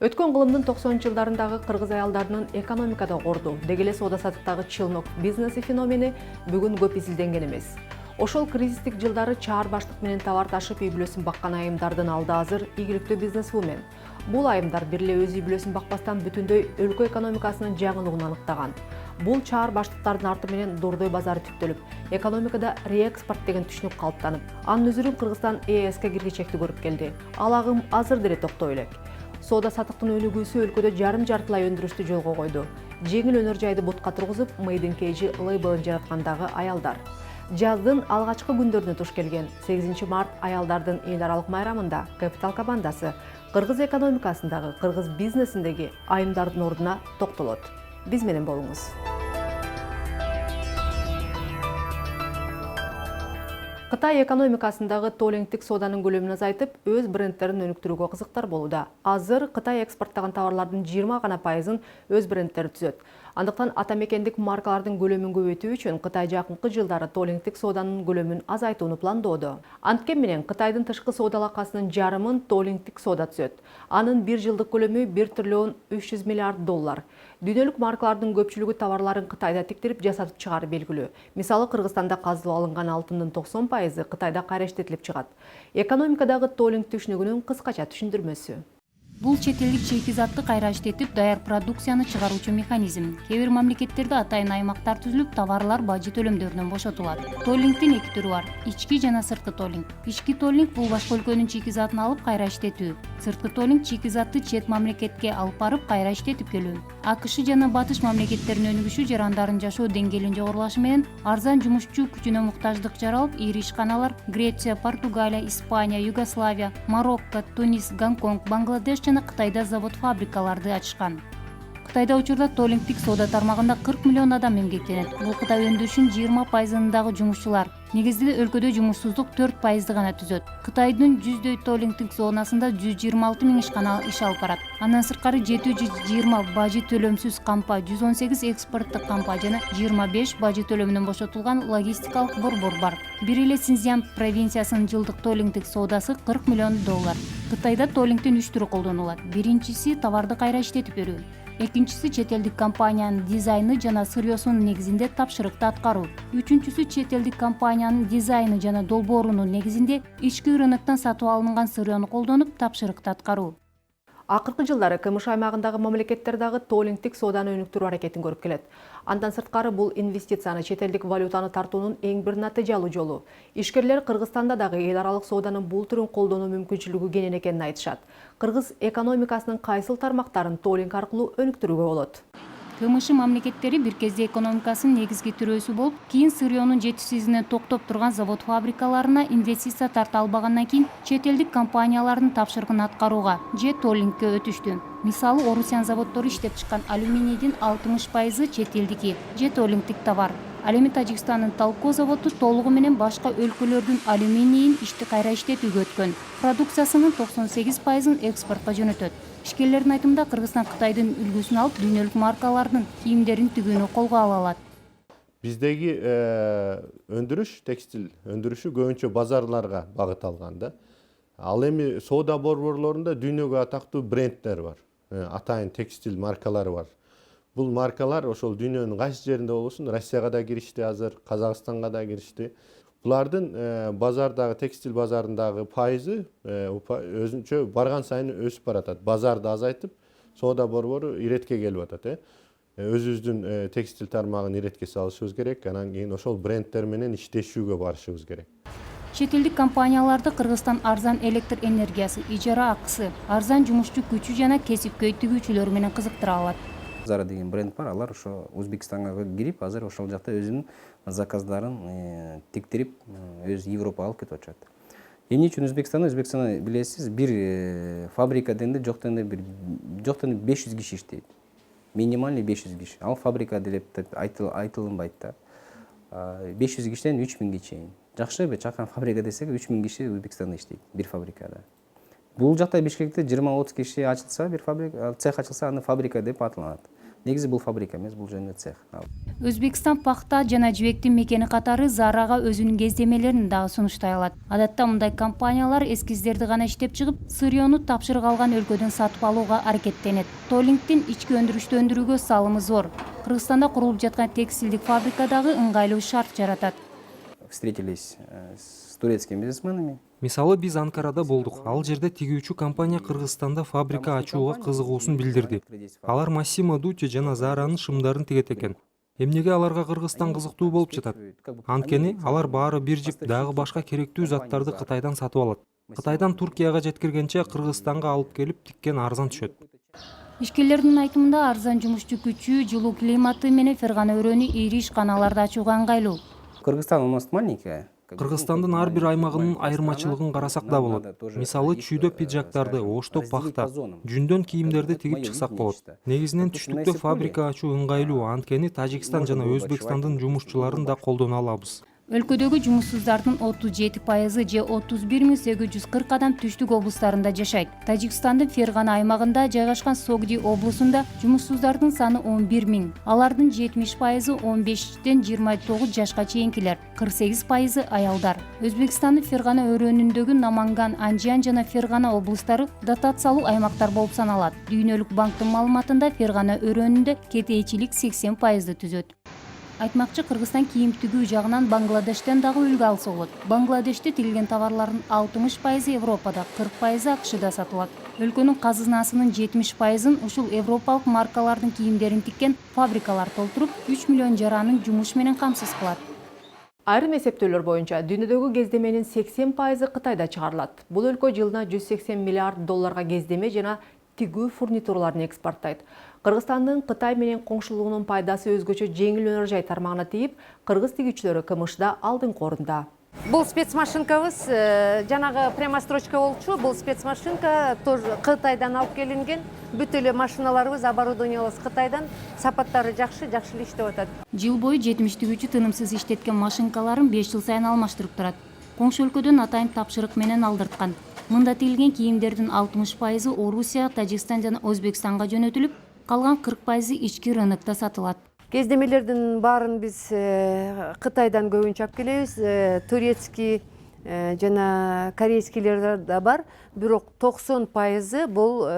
Өткөн кылымдын 90 жылдарындагы кыргыз аялдарынын экономикада орду, деги эле соода саттыктагы чылмык бизнеси феномени бүгүн көп изилденген эмес. Ошол кризистик жылдары чаар баштык менен товар ташып үй бүлөсүн баккан айымдардын алды азыр ийгиликтүү бизнесвумен. Бул айымдар бир эле өз үй бүлөсүн бакпастан бүтүндөй өлкө экономикасынын жаңылыгын аныктаган. Бул чаар баштыктардын арты менен Дордой базары түптөлүп, экономикада реэкспорт деген түшүнүк калыптанып, анын өзүрүн Кыргызстан ЭСК киргичекти көрүп келди. Ал агым азыр деле токтой элек. Соода саттыктын өнүгүүсү өлкөдө жарым-жартылай өндүрүштү жолго койду. Жеңил өнөр жайды бутка тургузуп, Made in KG лейблын жараткандагы аялдар. Жаздын алгачкы күндөрүнө туш келген 8 март аялдардын эл аралык майрамында Капитал командасы кыргыз экономикасындагы, кыргыз бизнесиндеги айымдардын ордуна токтолот. Биз менен болуңуз. Кытай экономикасындагы толлингтик сооданын көлөмүн азайтып, өз брендтерин өнүктүрүүгө кызыктар болууда. Азыр Кытай экспорттогон товарлардын 20% өз брендтери түзөт. Андыктан ата мекендик маркалардын көлөмүн көбөйтүү үчүн Кытай жакынкы жылдары толлингтик сооданын көлөмүн азайтууну пландоодо. Анткени менен Кытайдын тышкы соода алакасынын жарымын толлингтик соода түзөт. Анын 1 жылдык көлөмү 1 триллион 300 миллиард доллар. Дүйнөлүк маркалардын көпчүлүгү товарларын Кытайда тиктирип жасатып чыгаары белгилүү. Мисалы Кыргызстанда казылып алынган алтындын 90% Кытайда кайра иштетилип чыгат. Экономикадагы толлинг түшүнүгүнүн кыскача түшүндүрмөсү. Бул чет элдик чейкизатты кайра иштетип, даяр продукцияны чыгаруучу механизм. Кээ бир мамлекеттерде атайын аймактар түзүлүп, товарлар бажы төлөмдөрүнөн бошотулат. Толлингдин 2 түрү бар: ички жана сырткы толлинг. Ички толлинг бул башка өлкөнүн чейкизатын алып кайра иштетүү. Сырткы толлинг чейкизатты чет мамлекетке алып барып кайра иштетип келүү. АКШ жана батыш мамлекеттеринин өнүгүшү жарандардын жашоо деңгээлинин жогорулашы менен арзан жумушчу күчүнө муктаждык жаралып, ири ишканалар Греция, Португалия, Испания, Югославия, Марокко, Тунис, Гонконг, Бангладеш жана Кытайда завод-фабрикаларды ачышкан. Кытайда учурда толлингтик соода тармагында 40 миллион адам эмгектенет. Бул Кытай өндүрүшүнүн 20%-дагы жумушчулар. Негизинде өлкөдө жумушсуздук 4% гана түзөт. Кытайдын 100дөй толлингтик зонасында 126 миң ишкана иш алып барат. Андан сырткары 720 бажы төлөмсүз кампа, 118 экспорттук кампа жана 25 бажы төлөмүнөн бошотулган логистикалык борбор бар. Бир эле Синьцзян провинциясынын жылдык толлингтик соодасы 40 миллион доллар. Кытайда толлингдин 3 түрү колдонулат. Биринчиси товарды кайра иштетип берүү. Экинчиси чет элдик компаниянын дизайны жана сырьёсунун негизинде тапшырыкты аткаруу. Үчүнчүсү чет элдик компаниянын дизайны жана долбоорунун негизинде ички рыноктон сатып алынган сырьёну колдонуп тапшырыкты аткаруу. Акыркы жылдары КМШ аймагындагы мамлекеттер дагы толлингтик сооданы өнүктүрүү аракетин көрүп келет. Андан сырткары бул инвестицияны, чет элдик валютаны тартуунун эң бир натыйжалуу жолу. Ишкерлер Кыргызстанда дагы эл аралык сооданын бул түрүн колдонуу мүмкүнчүлүгү кенен экенин айтышат. Кыргыз экономикасынын кайсыл тармактарын толлинг аркылуу өнүктүрүүгө болот? КМШ мамлекеттери бир кезде экономикасынын негизги тирөөсү болуп, кийин сырьёнун жетишсиздигинен токтоп турган завод-фабрикаларына инвестиция тарта албагандан кийин чет элдик компаниялардын тапшырыгын аткарууга же толлингке өтүштү. Мисалы, Орусян заводдору иштеп чыккан алюминийдин 60% чет элдики же толлингтик товар. Ал эми Тажикстандын Талко заводу толугу менен башка өлкөлөрдүн алюминийин ишти кайра иштетүүгө өткөн. Продукциясынын 98%ын экспортко жөнөтөт. Ишкерлердин айтымында Кыргызстан Кытайдын үлгүсүн алып, дүйнөлүк маркалардын кийимдерин тигүүнү колго ала алат. Биздеги өндүрүш, текстил өндүрүшү көбүнчө базарларга багыт алган да. Ал эми соода борборлорунда дүйнөгө атактуу брендтер бар. Атайын текстил маркалары бар. Бул маркалар ошол дүйнөнүн кайсы жеринде болбосун, Россияга да киришти азыр, Казакстанга да киришти. Булардын базардагы, текстил базарындагы пайызы өзүнчө барган сайын өсүп баратат. Базарды азайтып, соода борбору иретке келип атат. Өзүбүздүн текстил тармагын иретке салышыбыз керек, анан кийин ошол брендтер менен иштешүүгө барышыбыз керек. Чет элдик компанияларды Кыргызстан арзан электр энергиясы, ижара акысы, арзан жумушчу күчү жана кесипкөй тигүүчүлөр менен кызыктыра алат. Зара деген бренд бар, алар ошо Өзбекстанга кирип, азыр ошол жакта өзүнүн заказдарын тиктирип, өз Европага алып кетип атышат. Эмне үчүн Өзбекстанда билесиз, бир фабрика дегенде жок дегенде 500 киши иштейт. Минимальный 500 киши. Ал фабрика деп айтылынбайт да. 500 кишиден 3000 чейин. Жакшы чакан фабрика десек, 3000 киши Өзбекстанда иштейт бир фабрикада. Бул жакта Бишкекте 20-30 киши ачылса, бир фабрика, цех ачылса, аны фабрика деп аталат. негизи бул фабрика эмес, бул жөн эле цех. Өзбекстан пахта жана жибектин мекени катары Зарага өзүнүн кездемелерин дагы сунуштай алат. Адатта мындай компаниялар эскиздерди гана иштеп чыгып, сырьеону тапшырык алган өлкөдөн сатып алууга аракеттенет. Толлингдин ички өндүрүштү өндүрүүгө салымы зор. Кыргызстанда курулуп жаткан текстилдик фабрика дагы ыңгайлуу шарт жаратат. Встретились с турецкими бизнесменами. Мисалы биз Анкарада болдук. Ал жерде тигүүчү компания Кыргызстанда фабрика ачууга кызыгуусун билдирди. Алар Massimo Dutti жана Zara'нын шымдарын тигет экен. Эмнеге аларга Кыргызстан кызыктуу болуп жатат? Анткени алар баары бир жип дагы башка керектүү заттарды Кытайдан сатып алат. Кытайдан Туркияга жеткиргенче Кыргызстанга алып келип тиккен арзан түшөт. Ишкерлердин айтымында арзан жумушчу күчү, жылуу климаты менен Фергана өрөөнү ири ишканаларда ачууга ыңгайлуу. Кыргызстан у нас маленькая. Кыргызстандын ар бир аймагынын айырмачылыгын карасак да болот. Мисалы чүйдө пиджактарды, ошто пахта, жүндөн кийимдерди тигип чыксак болот. Негизинен түштүктө фабрика ачуу ыңгайлуу, анткени Тажикстан жана Өзбекстандын жумушчуларын да колдоно алабыз. Өлкөдөгү жумушсуздардын 37% же 31.840 адам түштүк облустарында жашайт. Тажикстандын Фергана аймагында жайгашкан Согди облусунда жумушсуздардын саны 11 000. Алардын 70% 15-тен 29 жашка чейинкилер, 48% аялдар. Өзбекстандын Фергана өрөөнүндөгү Наманган, Анжиан жана Фергана облустары дотациялуу аймактар болуп саналат. Дүйнөлүк банктын маалыматында Фергана өрөөнүндө кетейчилик 80% түзөт. Айтмакчы, Кыргызстан кийим тигүү жагынан Бангладештен дагы үлгү алса болот. Бангладеште тигилген товарлардын 60% Европада, 40% АКШда сатылат. Өлкөнүн казынасынын 70%-ын ушул европалык маркалардын кийимдерин тиккен фабрикалар толтуруп, 3 миллион жаранын жумуш менен камсыз кылат. Айрым эсептөөлөр боюнча дүйнөдөгү кездеменин 80% Кытайда чыгарылат. Бул өлкө жылына 180 миллиард долларга кездеме жана тигүү фурнитураларын экспорттойт. Кыргызстандын Кытай менен коңшулугунун пайдасы өзгөчө жеңил өнөр жай тармагына тийип, кыргыз тигүүчүлөрү КМШда алдыңкы орунда. Бул спецмашинкабыз жанагы прямострочка болчу. Бул спецмашинка тоже Кытайдан алып келинген. Бүт эле машиналарыбыз, оборудованиябыз Кытайдан. Сапаттары жакшы эле иштеп атат. Жыл бою 70 тигүүчү тынымсыз иштеткен машинкаларын 5 жыл сайын алмаштырып турат. Коңшу өлкөдөн атайын тапшырык менен алдырткан. Мында тигилген кийимдердин 60% Орусия, Тажикстан жана Өзбекстанга жөнөтүлүп, калган 40% ички рынокто сатылат. Кездемелердин баарын биз Кытайдан көбүнчө алып келебиз. Турецкий жана корейскийлер да бар, бирок 90% бул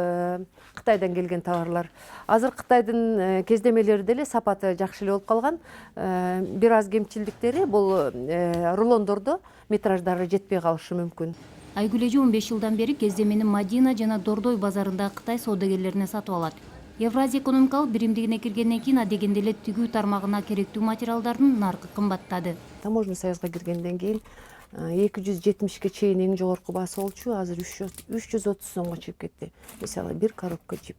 Кытайдан келген товарлар. Азыр Кытайдын кездемелери деле сапаты жакшы эле болуп калган. Бир аз кемчилдиктери бул рулондордо метраждары жетпей калышы мүмкүн. Айгүл эже 15 жылдан бери кездемени Мадина жана Дордой базарында Кытай саудагерлерине сатып алат. Евразия экономикалык биримдигине киргенден кийин адегенде эле тигүү тармагына керектүү материалдардын наркы кымбаттады. Таможня союзга киргенден кийин 270ге чейин эң жогорку баасы болчу, азыр 330 сомго чыгып кетти. Мисалы, бир коробка жип.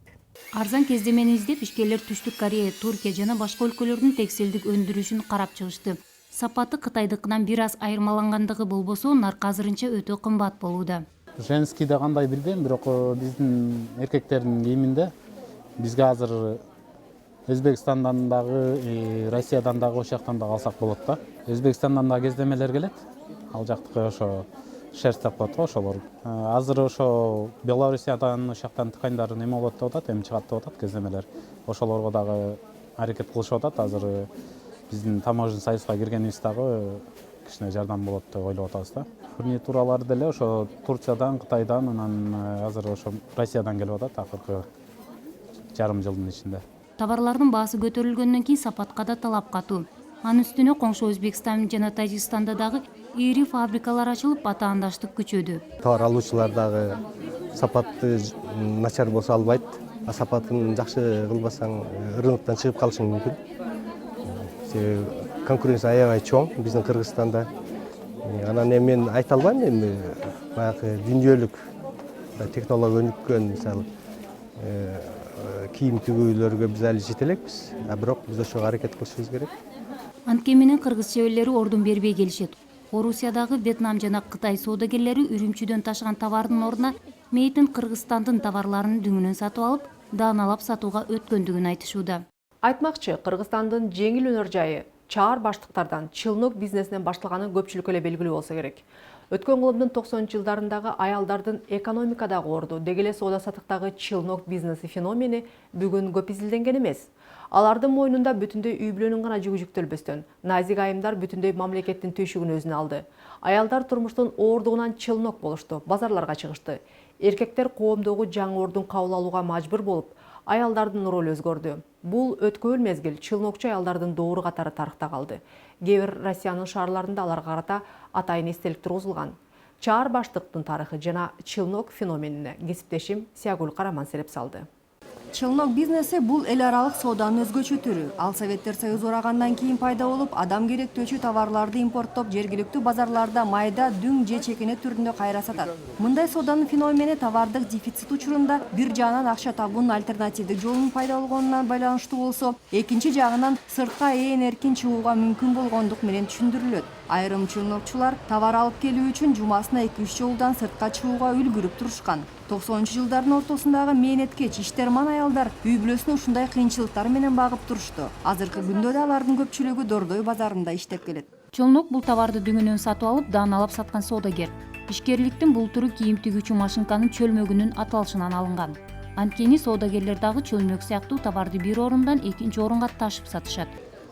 Арзан кездемени издеп ишкерлер Түштүк Корея, Туркия жана башка өлкөлөрдүн текстилдик өндүрүшүн карап чыгышты. Сапаты кытайдыкынан бир аз айырмалангандыгы болбосо, наркы азырынча өтө кымбат болууда. Женскийде кандай билбейм, бирок биздин эркектердин кийиминде бизге азыр Өзбекстандан дагы, Россиядан дагы, ошол жактан дагы алсак болот да. Өзбекстандан дагы кездемелер келет. Ал жактыкы ошо шерсть деп коет го ошолор. Азыр ошо Белоруссиядан, ошол жактан тканьдар неме болот деп атат, эми чыгат деп атат кездемелер. Ошолорго дагы аракет кылышып атат. Азыр биздин таможня союзга киргенибиз дагы кичине жардам болот деп ойлоп атабыз да. Фурнитуралар деле ошо Турциядан, Кытайдан, анан азыр ошо Россиядан келип атат акыркы жарым жылдын ичинде. Товарлардын баасы көтөрүлгөндөн кийин сапатка да талап катуу. Анын үстүнө коңшу Өзбекстан жана Тажикстанда дагы ири фабрикалар ачылып, атаандаштык күчөдү. Товар алуучулар дагы сапатты начар болсо албайт. Сапатын жакшы кылбасаң рыноктон чыгып калышың мүмкүн. Конкуренция аябай чоң биздин Кыргызстанда. Анан эми мен айта албайм, эми баягы дүйнөлүк технология өнүккөн, мисалы кийим тигүүлөргө биз али жете элекпиз, бирок биз ошого аракет кылышыбыз керек. Анткени менен кыргыз чеберлери ордун бербей келишет. Орусиядагы Вьетнам жана Кытай соодагерлери үрүмчүдөн ташыган товардын ордуна мейтин Кыргызстандын товарларын дүңүнөн сатып алып, дааналап сатууга өткөндүгүн айтышууда. Айтмакчы, Кыргызстандын жеңил өнөр жайы чаар баштыктардан, чылнок бизнесинен башталганы көпчүлүккө эле белгилүү болсо керек. Өткөн кылымдын 90-жылдарындагы аялдардын экономикадагы орду, деги эле соода саттыктагы чылнок бизнеси феномени бүгүн көп изилденген эмес. Алардын мойнунда бүтүндөй үй бүлөнүн гана жүгү жүктөлбөстөн, назик айымдар бүтүндөй мамлекеттин түйшүгүн өзүнө алды. Аялдар турмуштун оордугунан чылнок болушту, базарларга чыгышты. Эркектер коомдогу жаңы ордун кабыл алууга мажбур болуп, аялдардын ролу өзгөрдү. Бул өткөн мезгил чылнокчу аялдардын доору катары тарыхта калды. Кээ бир Россиянын шаарларында аларга карата атайын эстелик тургузулган. Чаар баштыктын тарыхы жана чылнок феноменине кесиптешим Сиягүл Караман сереп салды. Чылнок бизнеси бул эл аралык сооданын өзгөчө түрү. Ал Советтер Союзу урагандан кийин пайда болуп, адам керектөөчү товарларды импорттоп, жергиликтүү базарларда майда, дүң же чекене түрүндө кайра сатат. Мындай сооданын феномени товардык дефицит учурунда бир жагынан акча табуунун альтернативдик жолунун пайда болгонуна байланыштуу болсо, экинчи жагынан сыртка ээн эркин чыгууга мүмкүн болгондук менен түшүндүрүлөт. Айрым чылнокчулар товар алып келүү үчүн жумасына 2-3 жолдан сыртка чыгууга үлгүрүп турушкан. 90-жылдардын ортосундагы мээнеткеч иштерман аялдар үй бүлөсүн ушундай кыйынчылыктар менен багып турушту. Азыркы күндө да алардын көпчүлүгү Дордой базарында иштеп келет. Чылнок бул товарды дүңүнөн сатып алып, даамалап саткан соодагер. Ишкерликтин бул түрү кийим тигүүчү машинканын чөлмөгүнүн аталышынан алынган. Анткени соодагерлер дагы чөлмөк сыяктуу товарды бир орундан экинчи орунга ташып сатышат.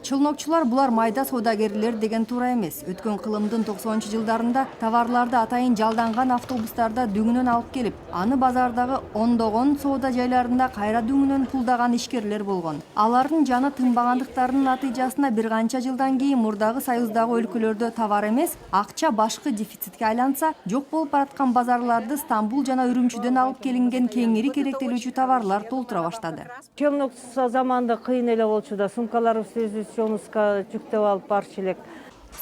Чылнокчулар булар майда соодагерлер деген туура эмес. Өткөн кылымдын 90-жылдарында товарларды атайын жалданган автобустарда дүңүнөн алып келип, аны базардагы ондогон соода жайларында кайра дүңүнөн пулдаган ишкерлер болгон. Алардын жаны тынбагандыктарынын натыйжасында бир канча жылдан кийин мурдагы союздагы өлкөлөрдө товар эмес, акча башкы дефицитке айланса, жок болуп бараткан базарларды Стамбул жана Үрүмчүдөн алып келинген кеңири керектелүүчү товарлар толтура баштады. Чылнок заманда кыйын эле болчу да, сумкаларыбызды жонуска жүктөп алып барчу элек.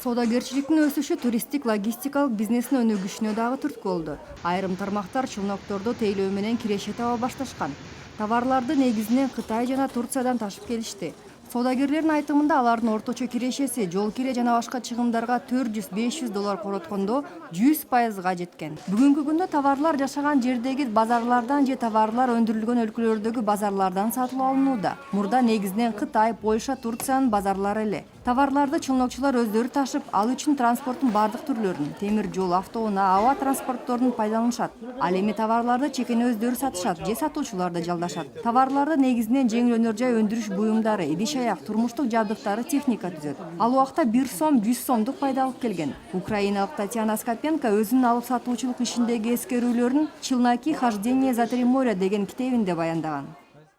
Соодагерчиликтин өсүшү туристтик логистикалык бизнестин өнүгүшүнө дагы түрткү болду. Айрым тармактар чылнокторду тейлөө менен киреше таба башташкан. Товарларды негизинен Кытай жана Турциядан ташып келишти. Соодагерлердин айтымында алардын орточо кирешеси жол кире жана башка чыгымдарга $400–500 короткондо 100%га жеткен. Бүгүнкү күндө товарлар жашаган жердеги базарлардан же товарлар өндүрүлгөн өлкөлөрдөгү базарлардан сатылып алынууда. Мурда негизинен Кытай, Польша, Турциянын базарлары эле. Товарларды чылнокчулар өздөрү ташып, ал үчүн транспорттун бардык түрлөрүн, темир жол, автоунаа, аба транспортторун пайдаланышат. Ал эми товарларды чекене өздөрү сатышат же сатуучулар да жалдашат. Товарларды негизинен жеңил өнөр жай өндүрүш буюмдары, идиш-аяк, турмуштук жабдыктары техника түзөт. Ал убакта 1 сом 100 сомдук пайда алып келген. Украиналык Татьяна Скопенко өзүнүн алып сатуучулук ишиндеги эскерүүлөрүн «Челноки хождение за 3 моря» деген китебинде баяндаган.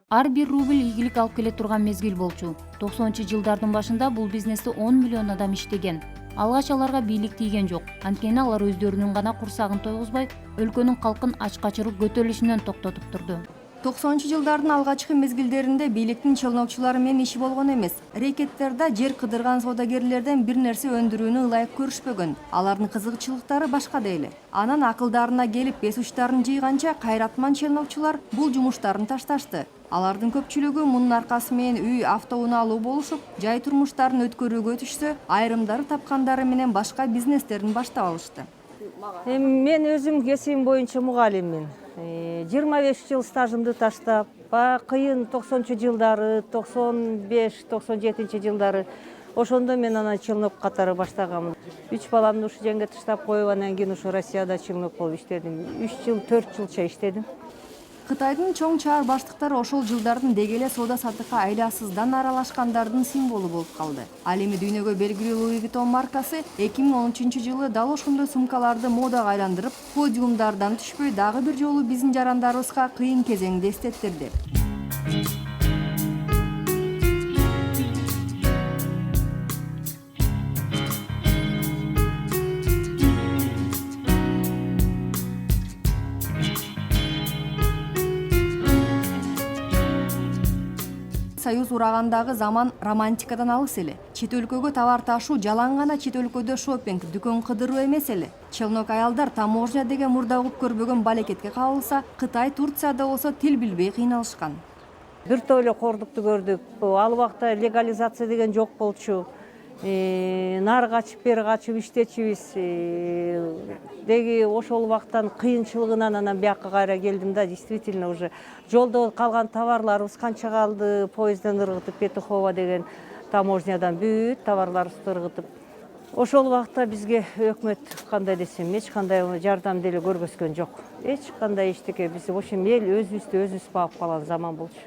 Ар бир рубль ийгилик алып келе турган мезгил болчу. 90-жылдардын башында бул бизнесте 10 миллион адам иштеген. Алгач аларга бийлик тийген жок. Анткени алар өздөрүнүн гана курсагын тойгузбай, өлкөнүн калкын ач качырып көтөрүлүшүнөн токтотуп турду. 90-жылдардын алгачкы мезгилдеринде бийликтин чылнокчулары менен иши болгон эмес. Рекеттерде жер кыдырган соодагерлерден бир нерсе өндүрүүнү ылайык көрүшпөгөн. Алардын кызыкчылыктары башкада эле. Анан акылдарына келип бес учтарын жыйганча кайратман чылнокчулар бул жумуштарын ташташты. Алардын көпчүлүгү мунун аркасы менен үй, автоунаалуу болушуп, жай турмуштарын өткөрүүгө түшсө, айрымдары тапкандары менен башка бизнестерин баштап алышты. Мен өзүм кесибим боюнча мугалиммин. 25 жыл стажымды таштап, кыйын 90-жылдары, 95-97 жылдары ошондо мен анан чылнок катары баштагам. 3 баламды ушу жерге таштап коюп, анан кийин ушу Россияда чылнок болуп иштедим. 3 жыл, 4 жылча иштедим. Кытайдын чоң чаар баштыктары ошол жылдардын деги эле соода саттыкка айласыздан аралашкандардын символу болуп калды. Ал эми дүйнөгө белгилүү Louis Vuitton маркасы 2013-жылы дал ошондой сумкаларды модага айландырып, подиумдардан түшпөй дагы бир жолу биздин жарандарыбызга кыйын кезеңди эстеттирди. Союз урагандагы заман романтикадан алыс эле. Чет өлкөгө товар ташуу жалаң гана чет өлкөдө шопинг, дүкөн кыдыруу эмес эле. Чылнок аялдар таможня деген мурда угуп көрбөгөн балекетке кабылса, Кытай, Турцияда болсо тил билбей кыйналышкан. Бир топ эле кордукту көрдүк. Ал убакта легализация деген жок болчу. Нары качып, бери качып иштечүбүз. Деги ошол убактан кыйынчылыгынан анан бияка кайра келдим да, действительно уже жолдо калган товарларыбыз канча калды, поездден ыргытып Петухово деген таможнядан бүт товарларыбызды ыргытып Ошол убакта бизге өкмөт кандай десем эч кандай жардам деле көргөзгөн жок. Эч кандай эчтеке биз ошо эл өзүбүздү өзүбүз багып калган заман болчу.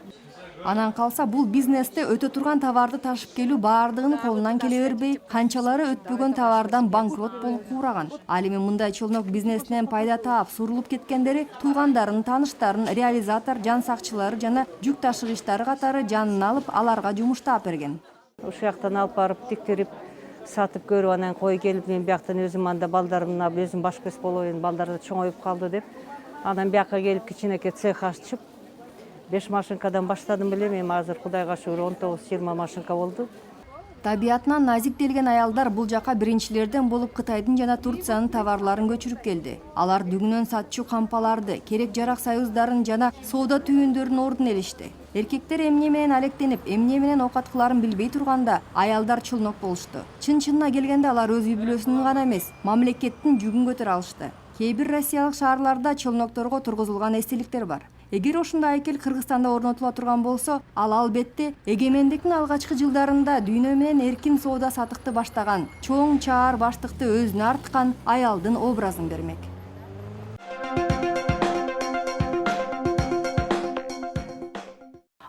Анан калса бул бизнесте өтө турган товарды ташып келүү баардыгынын колунан келе бербей, канчалары өтпөгөн товардан банкрот болуп куураган. Ал эми мындай челнок бизнесинен пайда таап, сурулуп кеткендери туугандарын, тааныштарын, реализатор, жан сакчылары жана жүк ташыгычтары катары жанын алып, аларга жумуш таап берген. Ошол жактан алып барып тиктирип сатып көрүп, анан кой келип мен бияктан өзүм анда балдарымны алып өзүм баш көз болоюн, балдар да чоңоюп калды деп, анан бияка келип кичинекей цех ачып 5 машинкадан баштадым белем, эми азыр Кудайга шүгүр 19-20 машинка болду. Табиятынан назиктелген аялдар бул жака биринчилерден болуп Кытайдын жана Турциянын товарларын көчүрүп келди. Алар дүгүнөн сатчу кампаларды, керек жарак союздарын жана соода түйүндөрүн ордун элишти. Эркектер эмне менен алектенип, эмне менен оокат кыларын билбей турганда, аялдар чулнок болушту. Чын-чынына келгенде алар өз үй бүлөсүнүн гана эмес, мамлекеттин жүгүн көтөрө алышты. Кээ бир россиялык шаарларда челнокторго тургузулган эстеликтер бар. Эгер ошондой айкел Кыргызстанда орнотула турган болсо, ал албетте эгемендиктин алгачкы жылдарында дүйнө менен эркин соода сатыкты баштаган, чоң чаар баштыкты өзүнө арткан аялдын образын бермек.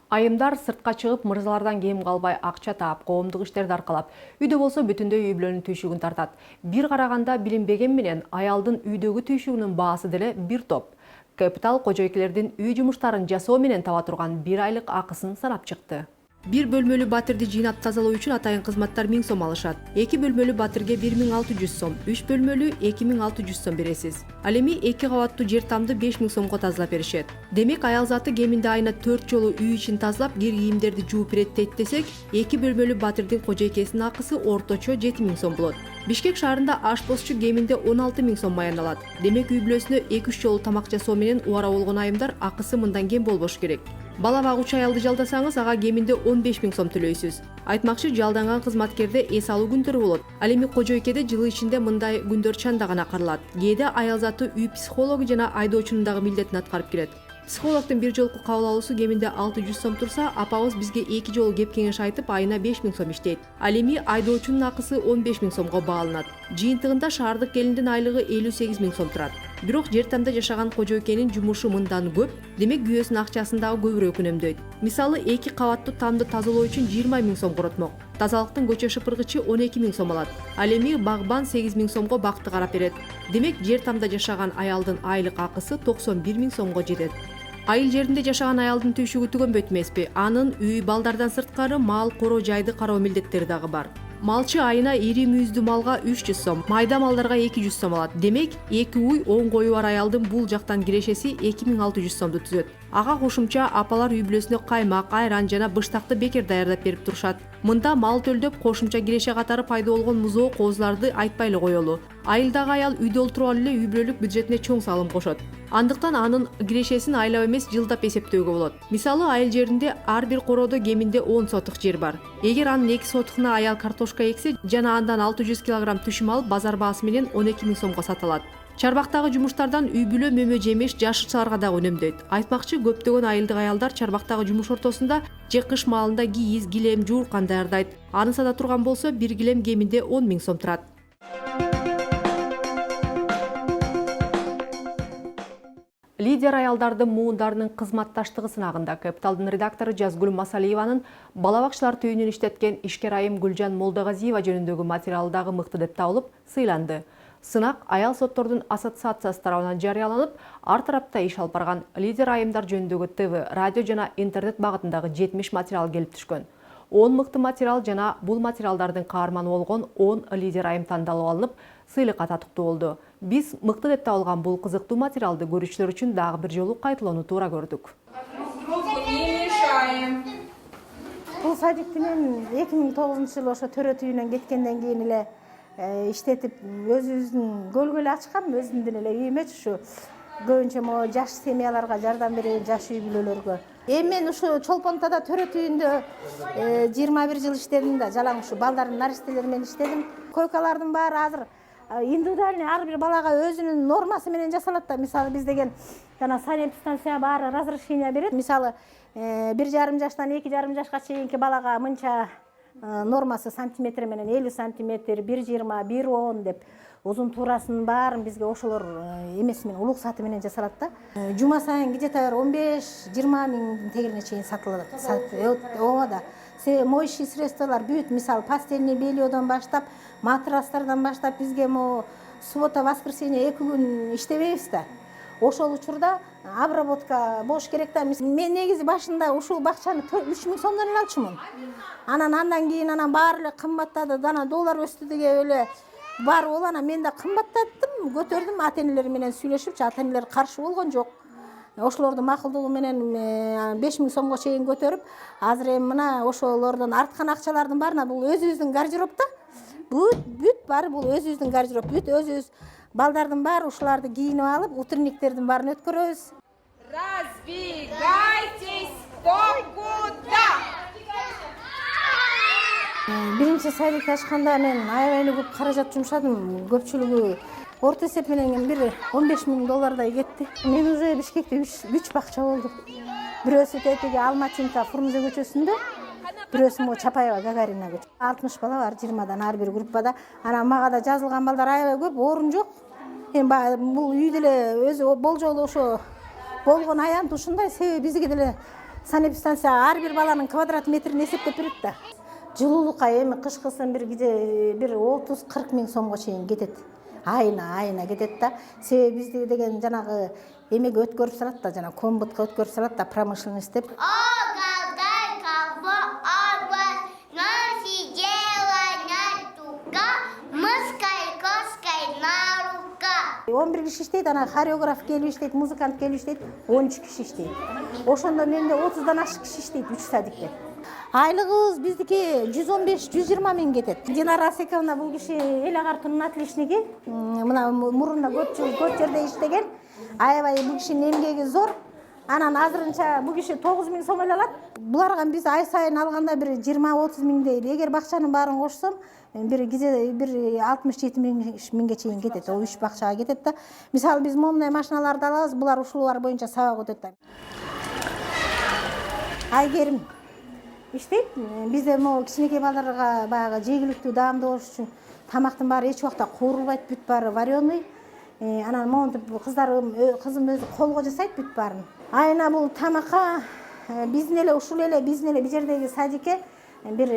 Айымдар сыртка чыгып, мырзалардан кем калбай акча таап, коомдук иштерди аркалап, үйдө болсо бүтүндөй үй бүлөнүн түйшүгүн тартат. Бир караганда билинбеген менен аялдын үйдөгү түйшүгүнүн баасы деле бир топ. Капитал кожойкелердин үй жумуштарын жасоо менен таба турган 1 айлык акысын санап чыкты. 1 бөлмөлүү батирди жыйнап тазалоо үчүн атайын кызматтар 1000 сом алышат. 2 бөлмөлүү батирге 1600 сом, 3 бөлмөлүү 2600 сом бересиз. Ал эми 2 кабаттуу жер тамды 5000 сомго тазалап беришет. Демек аял заты кеминде айына 4 жолу үй ичин тазалап, кир кийимдерди жууп иреттейт десек, 2 бөлмөлүү батирдин кожойкесинин акысы орточо 7000 сом болот. Бишкек шаарында ашпозчу кеминде 16000 сом маян алат. Демек үй бүлөсүнө 2-3 жолу тамак жасоо менен убара болгон айымдар акысы мындан кем болбошу керек. Бала багуучу аялды жалдасаңыз, ага кеминде 15000 сом төлөйсүз. Айтмакчы, жалданган кызматкерде эс алуу күндөрү болот. Ал эми кожойкеде жылы ичинде мындай күндөр чанда гана каралат. Кээде аял заты үй психологу жана айдоочунун дагы милдетин аткарып келет. Психологдун бир жолку кабыл алуусу кеминде 600 сом турса, апабыз бизге 2 жолу кеп кеңеш айтып, айына 5000 сом иштейт. Ал эми айдоочунун акысы 15000 сомго бааланат. Жыйынтыгында шаардык келиндин айлыгы 58000 сом турат. Бирок жер тамда жашаган кожойкенин жумушу мындан көп, демек күйөөсүнүн акчасын дагы көбүрөөк үнөмдөйт. Мисалы 2 кабаттуу тамды тазалоо үчүн 20000 сом коротмок. Тазалыктын көчө шыпыргычы 12000 сом алат. Ал эми багбан 8000 сомго бакты карап берет. Демек жер тамда жашаган аялдын айлык акысы 91000 сомго жетет. Айыл жеринде жашаган аялдын түйшүгү түгөнбөйт эмеспи? Анын үй, балдардан сырткары мал, коро жайды кароо милдеттери дагы бар. Малчы айына ири мүйүздүү малга 300 сом, майда малдарга 200 сом алат. Демек, 2 уй 10 кою бар аялдын бул жактан кирешеси 2600 сомду түзөт. Ага кошумча апалар үй бүлөсүнө каймак, айран жана быштакты бекер даярдап берип турушат. Мында мал төлдөп, кошумча киреше катары пайда болгон музоо коозуларды айтпай эле коелу. Айылдагы аял үйдө олтуруп алып эле үй бүлөлүк бюджетине чоң салым кошот. Андыктан анын кирешесин айлап эмес, жылдап эсептөөгө болот. Мисалы, айыл жеринде ар бир короодо кеминде 10 сотук жер бар. Эгер анын 2 сотугуна аял картошка эксе жана андан 600 кг түшүм алып, базар баасы менен 12000 сомго саталат. Чарбактагы жумуштардан үй бүлө мөмө жемеш, жашырчаларга дагы үнөмдөйт. Айтмакчы, көптөгөн айылдык аялдар чарбактагы жумуш ортосунда же кыш маалында кийиз, килем, жууркан даярдайт. Аны сата турган болсо, бир килем кеминде 10000 сом турат. Лидер аялдардын муундарынын кызматташтыгы сынагында Капиталдын редактору Жазгүл Масалиеванын бала бакчылар түйүнүн иштеткен ишкер айым Гүлжан Молдогазиева жөнүндөгү материалы дагы мыкты деп табылып, сыйланды. Сынак аял соттордун ассоциациясы тарабынан жарыяланып, ар тарапта иш алып барган лидер айымдар жөнүндөгү ТВ, радио жана интернет багытындагы 70 материал келип түшкөн. 10 мыкты материал жана бул материалдардын каарманы болгон 10 лидер айым тандалып алынып, сыйлыкка татыктуу болду. Биз мыкты деп табылган бул кызыктуу материалды көрүүчүлөр үчүн дагы бир жолу кайталоону туура көрдүк. Бул садикти мен 2009-жылы ошо төрөт үйүнөн кеткенден кийин эле иштетип, өзүбүздүн көлгө эле ачкам, өзүмдүн эле үйүмө ушу көбүнчө могу жаш семьяларга жардам беребин, жаш үй бүлөлөргө. Эми мен ушу Чолпонтада төрөт үйүндө 21 жыл иштедим да, жалаң ушу балдардын наристелери менен иштедим. Койкалардын баары азыр индивидуальный ар бир балага өзүнүн нормасы менен жасалат да. Мисалы биз деген жана санэпидстанция баары разрешение берет. Мисалы 1,5 жаштан 2,5 жашка чейинки балага мынча нормасы сантиметр менен 50 сантиметр, 1,20, 1,10 деп узун туурасынын баарын бизге ошолор эмеси менен улук саты менен жасалат да. Жума сайын где-то 15-20 миң тегерине чейин сатылат. Ооба да. Моющий средстволар бүт, мисалы постельный бельедон баштап, матрастардан баштап бизге мо суббота, воскресенье 2 күн иштебейбиз да. Ошол учурда обработка болуш керек да. Мен негизи башында ушул бакчаны 3 миң сомдон эле алчумун. Андан кийин баары эле кымбаттады, дана доллар өстү деген эле бар ол мен да кымбаттаттым, көтөрдүм, ата-энелер менен сүйлөшүпчү, ата-энелер каршы болгон жок. Ошолордун макулдугу менен 5 миң сомго чейин көтөрүп, азыр эми мына ошолордон арткан акчалардын баарына бул өзүбүздүн гардеробда. Бүт баары бул өзүбүздүн гардероб, бүт өзүбүз балдардын баары ушуларды кийинип алып, утренниктердин баарын өткөрөбүз. Разбегайтесь куда? Биринчи садикти ачканда мен аябай эле көп каражат жумшадым. Көпчүлүгү орто эсеп менен бир 15 миң доллардай кетти. Мен уже Бишкекте 3 бакча болду. Бирөөсү тетиги Алматинка Фурмузе көчөсүндө, бирөөсү мо Чапаева Гагарина көчө. 60 бала бар, 20дан ар бир группада. Мага да жазылган балдар аябай көп, орун жок. Эми бул үйдө эле өзү болжолу ошо болгон аянт ушундай, себеби бизге деле санэпидстанция ар бир баланын квадрат метрин эсептеп берет да. Жылуулукка эми кышкысын бир 30-40 миң сомго чейин кетет. Айына кетет да. Себеби бизде деген жанагы эмеге өткөрүп салат да, жана комбутка өткөрүп салат да, промышленность деп. 11 киши иштейт, хореограф келип иштейт, музыкант келип иштейт, 13 киши иштейт. Ошондо менде 30дан ашык киши иштейт 3 садикте. Айлыгыбыз биздики 115-120 миң кетет. Динара Асековна бул киши эл агартуунун отличниги. Мына мурунда көп жерде иштеген. Аябай бул кишинин эмгеги зор. Анан азырынча бул киши 9 миң сом эле алат. Буларга биз ай сайын алганда бир 20-30 миңдей. Эгер бакчанын баарын кошсом, бир 60-70 миңге чейин кетет. О 3 бакчага кетет да. Мисалы биз момундай машиналарды алабыз, булар ушулар боюнча сабак өтөт да. Айгерим иштейт. Бизде могу кичинекей балдарга баягы жегиликтүү даамдуу болуш үчүн тамактын баары эч убакта куурулбайт, бүт баары вареный. Анан монтип кызым өзү колго жасайт бүт баарын. Айына бул тамакка биздин эле бир жердеги садикке бир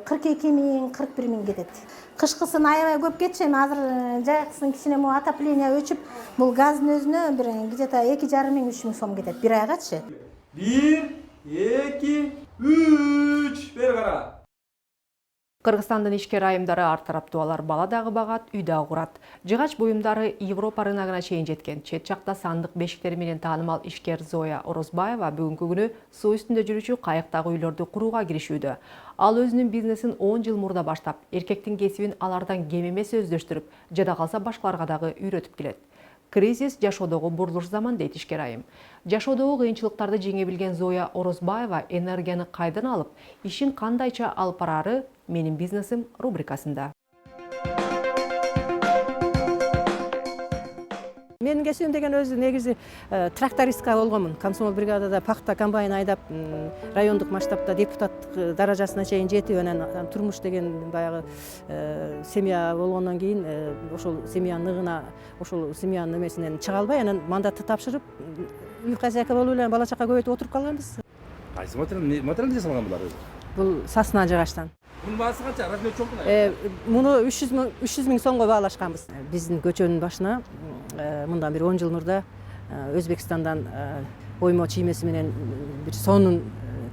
42 миң, 41 миң кетет. Кышкысын аябай көп кетчү, азыр жайкысын кичине мо отопление өчүп, бул газдын өзүнө бир где-то 2,5 миң, 3 миң сом кетет бир айгачы. 1, 2, 3, бери кара. Кыргызстандын ишкер айымдары ар тараптуу, алар бала дагы багат, үй дагы курат. Жыгач буюмдары Европа рыногуна чейин жеткен. Чет жакта сандык бешиктери менен таанымал ишкер Зоя Орозбаева бүгүнкү күнү суу үстүндө жүрүүчү кайыктагы үйлөрдү курууга киришүүдө. Ал өзүнүн бизнесин 10 жыл мурда баштап, эркектин кесибин алардан кем эмес өздөштүрүп, жада калса башкаларга дагы үйрөтүп келет. Кризис жашоодогу бурулуш заман дейт ишкер айым. Жашоодогу кыйынчылыктарды жеңе билген Зоя Орозбаева энергияны кайдан алып, ишин кандайча алып барары «Менин бизнесим» рубрикасында. Менин кесибим деген өзү негизи трактористка болгонмун. Комсомол бригадада пахта комбайн айдап, райондук масштабта депутаттык даражасына чейин жетип, анан турмуш деген баягы семья болгондон кийин ошол семьянын ныгына, ошол семьянын эмесинен чыга албай, анан мандатты тапшырып, үй хозяйка болуп эле бала чака көбөйтүп отуруп калганбыз. Кайсы материал жасалган булар өзү? Бул сасына жыгачтан. Мунун баасы канча? Размер чоң Муну 300 миң сомго баалашканбыз. Биздин көчөнүн башына мындан бир 10 жыл мурда Өзбекстандан оймо чиймеси менен бир сонун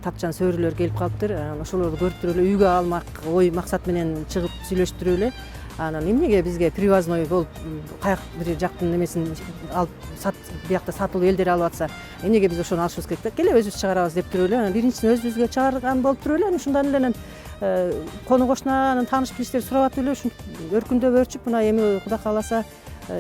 тапчан сөөрүлөр келип калыптыр. Ошолорду көрүп туруп эле үйгө алмак ой максат менен чыгып сүйлөштүрүп эле. Анан эмнеге бизге привозной болуп каяк бир жактын эмесин алып биякта сатылуу элдер алып атса, эмнеге биз ошону алышыбыз керек да? Келе өзүбүз чыгарабыз деп туруп эле. Анан биринчисин өзүбүзгө чыгарган болуп туруп эле, анан ушундан эле кону кошунан тааныш билиштер сурап атып эле ушинтип өркүндөп өрчүп, мына эми Кудай кааласа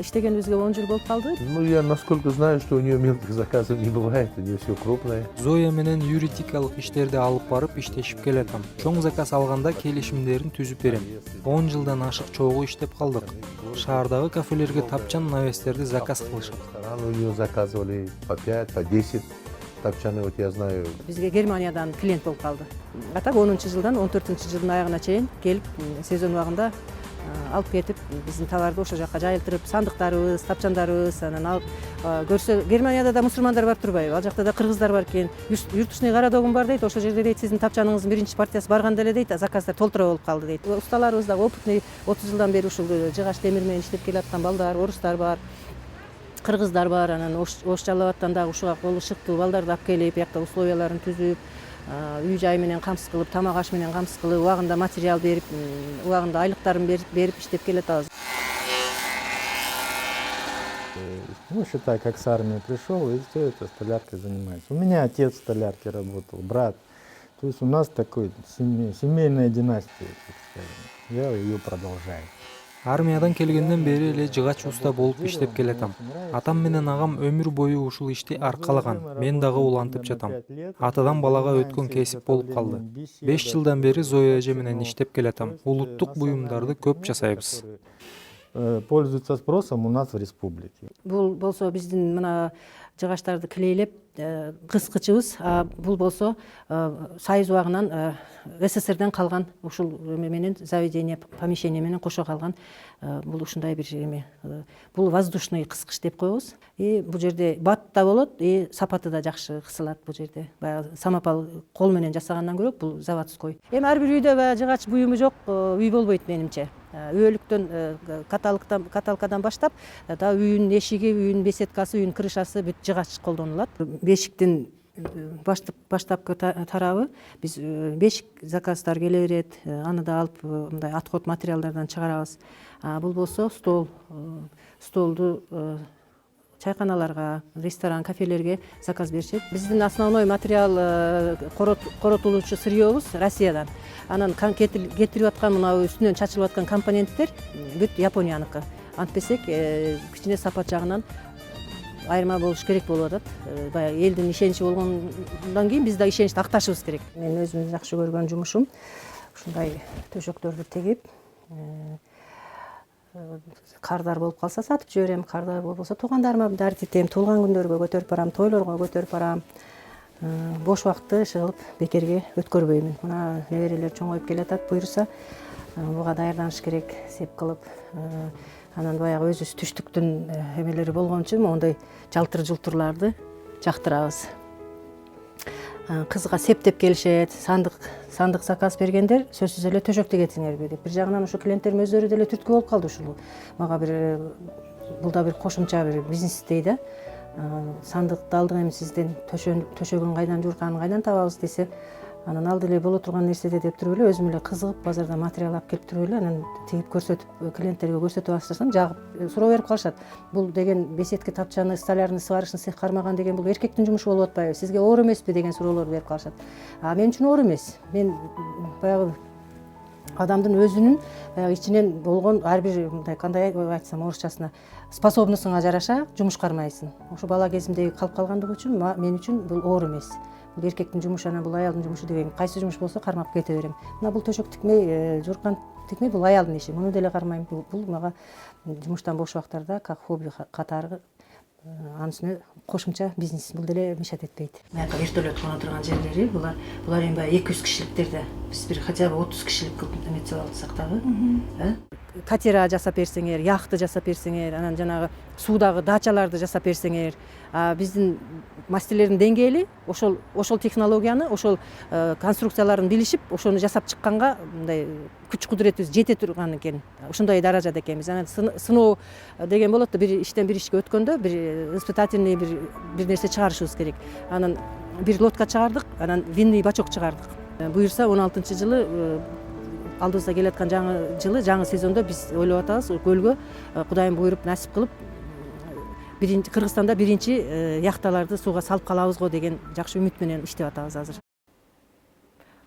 иштегенибизге 10 жыл болуп калды. Ну, я насколько знаю, что у нее мелких заказов не бывает, у нее все крупное. Зоя менен юридикалык иштерди алып барып иштешип келатам. Чоң заказ алганда келишимдерин түзүп берем. 10 жылдан ашык чогуу иштеп калдык. Шаардагы кафелерге тапчан навестерди заказ кылышат. У нее заказывали по 5, по 10 тапчаны, вот я знаю. Бизге Германиядан клиент болуп калды. А так 10 жылдан 14 жылдын аягына чейин келип сезон убагында алып кетип биздин товарды ошол жака жайылтырып, сандыктарыбыз, тапчандарыбыз анан алып көрсө Германияда да мусулмандар бар турбайбы? Ал жакта да кыргыздар бар экен. Юртушный городогум бар дейт. Ошол жерде дейт сиздин тапчаныңыздын биринчи партиясы барганда эле дейт, заказдар толтура болуп калды дейт. Усталарыбыз да опытный 30 жылдан бери ушул жыгач темир менен иштеп келаткан балдар, орустар бар. Кыргыздар бар, анан Ош Жалал-Абадтан дагы ушуга колу шыктуу балдарды алып келип, биякта условияларын түзүп, үй жай менен камсыз кылып, тамак аш менен камсыз кылып, убагында материал берип, убагында айлыктарын берип иштеп келатабыз. Ну, считай, как с армии пришел, и все это столяркой занимается. У меня отец в столярке работал, брат. То есть у нас такой семейная династия, так скажем. Я ее продолжаю. Армиядан келгенден бери эле жыгач уста болуп иштеп келатам. Атам менен агам өмүр бою ушул ишти аркалаган. Мен дагы улантып жатам. Атадан балага өткөн кесип болуп калды. 5 жылдан бери Зоя эже менен иштеп келатам. Улуттук буюмдарды көп жасайбыз. Пользуется спросом у нас в республике. Бул болсо биздин мына жыгачтарды килейлеп кыскычыбыз, бул болсо Союз убагынан СССРден калган ушул менен заведение, помещение менен кошо калган бул ушундай бир эме. Бул воздушный кыскыч деп коебуз. Бул жерде бат да болот, сапаты да жакшы кысылат бул жерде. Баягы самопал кол менен жасагандан көрө бул заводской. Эми ар бир үйдө баягы жыгач буюму жок үй болбойт менимче. Өөлүктөн каталкадан баштап да үйүнүн эшиги, үйүнүн беседкасы, үйүнүн крышасы бүт жыгач колдонулат. Бешиктин баштапкы тарабы биз бешик заказдар келе берет, аны да алып мындай отход материалдардан чыгарабыз. Бул болсо столду чайканаларга, ресторан, кафелерге заказ беришет. Биздин основной материал коротулуучу сырьёбуз Россиядан. Анан кетирип аткан мына үстүнөн чачылып аткан компоненттер бүт Японияныкы. Антпесек кичине сапат жагынан айырма болуш керек болуп атат. Баягы элдин ишеничи болгондон кийин биз да ишеничти акташыбыз керек. Мен өзүмдүн жакшы көргөн жумушум ушундай төшөктөрдү тегип, кардар болуп калса сатып жиберем, кардар болбосо туугандарыма дарт этем, туулган күндөргө көтөрүп барам, тойлорго көтөрүп барам. Бош убакытты иши бекерге өткөрбөймүн. Мына неберелер чоңоюп келатат, буюрса буга даярданыш керек, сеп кылып. Анан баягы өзүбүз түштүктүн эмелери болгон үчүн моундай жалтыр жултурларды жактырабыз. Кызга септеп келишет, сандык заказ бергендер сөзсүз эле төшөк тегетиңерби деп. Бир жагынан ушу клиенттерим өздөрү деле түрткү болуп калды ушул. Мага бул да бир кошумча бир бизнестей да. Сандыкты алдык эми сизден төшөгүн кайдан жуурканын кайдан табабыз десе, анан ал деле боло турган нерседе деп туруп эле өзүм эле кызыгып базардан материал алып келип туруп эле анан тигип көрсөтүп клиенттерге көрсөтүп баштасам жагып суроо берип калышат. Бул деген беседка тапчаны, столярный сварочный цех кармаган деген бул эркектин жумушу болуп атпайбы? Сизге оор эмеспи деген суроолор берип калышат. Мен үчүн оор эмес. Мен баягы адамдын өзүнүн баягы ичинен болгон ар бир мындай кандай айтсам орусчасына способностуңа жараша жумуш кармайсың. Ошо бала кезимдеги калып калгандыгы үчүн мен үчүн бул оор эмес. Бул эркектин жумушу, анан бул аялдын жумушу деген кайсы жумуш болсо кармап кете берем. Мына бул төшөк тикмей, жууркан тикмей бул аялдын иши. Муну деле кармайм. Бул мага жумуштан бош убактарда как хобби катары анын үстүнө кошумча бизнес. Бул деле мешать этпейт. Мына вертолет кона турган жерлери булар эми баягы 200 кишиликтерде. Биз бир хотя бы 30 кишилик кылып эметип алсак дагы, катера жасап берсеңер, яхты жасап берсеңер, анан жанагы суудагы дачаларды жасап берсеңер, биздин мастерлердин деңгээли ошол технологияны, ошол конструкцияларын билишип, ошону жасап чыкканга мындай күч кудуретибиз жете турган экен. Ошондой даражада экенбиз. Анан сыноо деген болот да, бир иштен бир ишке өткөндө бир испытательный бир нерсе чыгарышыбыз керек. Анан бир лодка чыгардык, анан винный бачок чыгардык. Буюрса 16-жылы алдыбызда келаткан жаңы сезондо биз ойлоп атабыз, көлгө Кудайым буйруп насип кылып Кыргызстанда биринчи яхталарды сууга салып калабыз го деген жакшы үмүт менен иштеп атабыз азыр.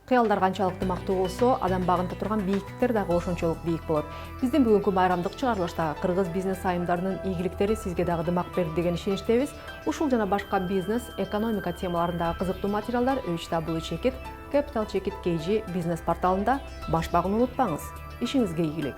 Кыялдар канчалыкты мактуу болсо, адам багынта турган бийиктиктер дагы ошончолук бийик болот. Биздин бүгүнкү байрамдык чыгарылыштагы кыргыз бизнес айымдарынын ийгиликтери сизге дагы дымак берди деген ишеничтебиз. Ушул жана башка бизнес, экономика темаларындагы кызыктуу материалдар HW Check It, Capital Check It KG бизнес порталында баш багын унутпаңыз. Ишиңизге ийгилик.